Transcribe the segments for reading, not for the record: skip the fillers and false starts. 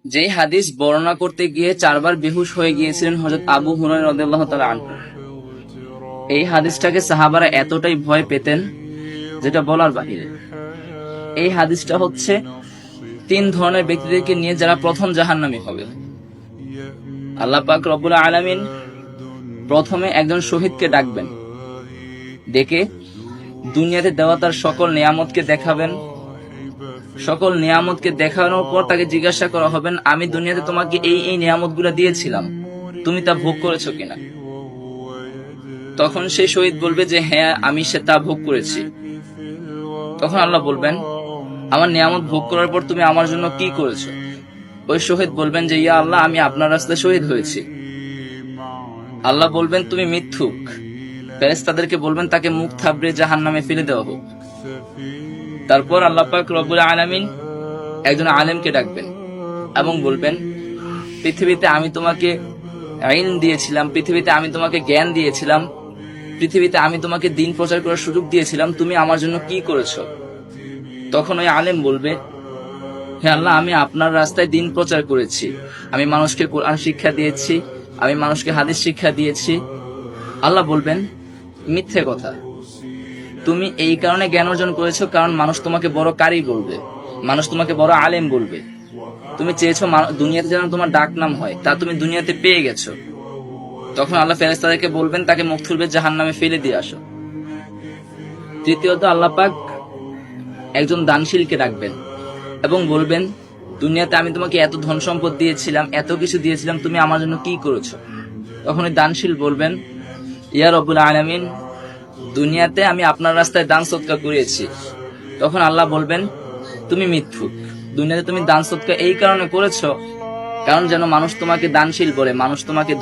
যেই হাদিস বর্ণনা করতে গিয়ে 4 বার বেহুশ হয়ে গিয়েছিলেন হযরত আবু হুরায়রা রাদিয়াল্লাহু তাআলা আনহু। এই হাদিসটাকে সাহাবারা এতটাই ভয় পেতেন যেটা বলার বাহিরে। এই হাদিসটা হচ্ছে 3 ধরনের ব্যক্তিদেরকে নিয়ে যারা প্রথম জাহান্নামী হবে। আল্লাহ পাক রব্বুল আলামিন প্রথমে একজন শহীদকে ডাকবেন, ডেকে দুনিয়াতে দেওয়া তার সকল নিয়ামতকে দেখাবেন। সকল নিয়ামতকে দেখানোর পর তাকে জিজ্ঞাসা করা হবেন, আমি দুনিয়াতে তোমাকে এই এই নিয়ামতগুলো দিয়েছিলাম, তুমি তা ভোগ করেছো কিনা? তখন সেই শহীদ বলবে যে হ্যাঁ, আমি তা ভোগ করেছি। তখন আল্লাহ বলবেন, আমার নিয়ামত ভোগ করার পর তুমি আমার জন্য কি করেছো? ওই শহীদ বলবেন যে ইয়া আল্লাহ, আমি আপনার রাস্তায় শহীদ হয়েছি। আল্লাহ বলবেন তুমি মিথ্যুক। ফেরেশতাদেরকে বলবেন তাকে মুখ থাবড়ে জাহান্নামে ফেলে দেওয়া হোক। তারপর আল্লাহ পাক রব্বুল আলামিন একজন আলেমকে ডাকবেন এবং বলবেন, পৃথিবীতে আমি তোমাকে ইলম দিয়েছিলাম, পৃথিবীতে আমি তোমাকে জ্ঞান দিয়েছিলাম, পৃথিবীতে আমি তোমাকে দিন প্রচার করার সুযোগ দিয়েছিলাম, তুমি আমার জন্য কি করেছো? তখন ওই আলেম বলবে, হে আল্লাহ, আমি আপনার রাস্তায় দিন প্রচার করেছি, আমি মানুষকে কোরআন শিক্ষা দিয়েছি, আমি মানুষকে হাদিস শিক্ষা দিয়েছি। আল্লাহ বলবেন, মিথ্যে কথা, তুমি এই কারণে জ্ঞান অর্জন করেছো কারণ মানুষ তোমাকে বড় কারি বলবে, মানুষ তোমাকে বড় আলেম বলবে। তুমি চেয়েছো দুনিয়াতে যেন তোমার ডাক নাম হয়, তা তুমি দুনিয়াতে পেয়ে গেছো। তখন আল্লাহ ফেরেশতাদেরকে বলবেন তাকে মুখ থুবড়ে জাহান্নামে ফেলে দিয়ে আসো। তৃতীয়ত আল্লাহ পাক একজন দানশীলকে ডাকবেন এবং বলবেন, দুনিয়াতে আমি তোমাকে এত ধন সম্পদ দিয়েছিলাম, এত কিছু দিয়েছিলাম, তুমি আমার জন্য কি করেছো? তখন ওই দানশীল বলবেন, ইয়া রব্বুল আলামিন, দুনিয়াতে আমি আপনার রাস্তায় দান সদকা করেছি। তখন আল্লাহ বলবেন, তুমি মিথ্যুক। দুনিয়াতে তুমি দান সদকা এই কারণে করেছো কারণ যেন মানুষ তোমাকে দানশীল বলে, মানুষ তোমাকে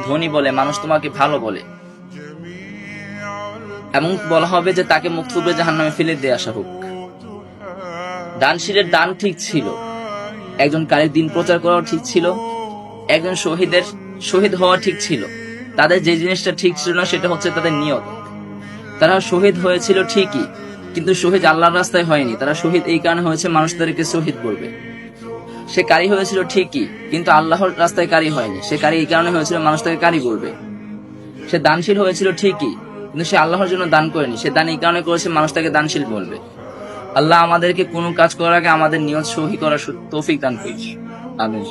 ধনী বলে, মানুষ তোমাকে ভালো বলে। এমন বলা হবে যে তাকে মুখ থুবড়ে জাহান্নামে ফেলে দিয়ে আসা হোক। দানশীলের দান ঠিক ছিল, একজন কারীর দিন প্রচার করাও ঠিক ছিল, একজন শহীদ হওয়া ঠিক ছিল। তাদের যে জিনিসটা ঠিক ছিল না সেটা হচ্ছে তাদের নিয়ত। তারা শহীদ হয়েছিল ঠিকই, কিন্তু শহীদ আল্লাহর রাস্তায় হয়নি। তারা শহীদ এই কারণে হয়েছে মানুষ তাদেরকে শহীদ বলবে। সে কারি হয়েছিল ঠিকই, কিন্তু আল্লাহর রাস্তায় কারি হয়নি। সে কারি এই কারণে হয়েছিল মানুষ তাকে কারি বলবে। সে দানশীল হয়েছিল ঠিকই, কিন্তু সে আল্লাহর জন্য দান করেনি। সে দান এই কারণে করেছে মানুষ তাকে দানশীল বলবে। আল্লাহ আমাদেরকে কোনো কাজ করার আগে আমাদের নিয়ত সহি করার তৌফিক দান করিস। আমিন।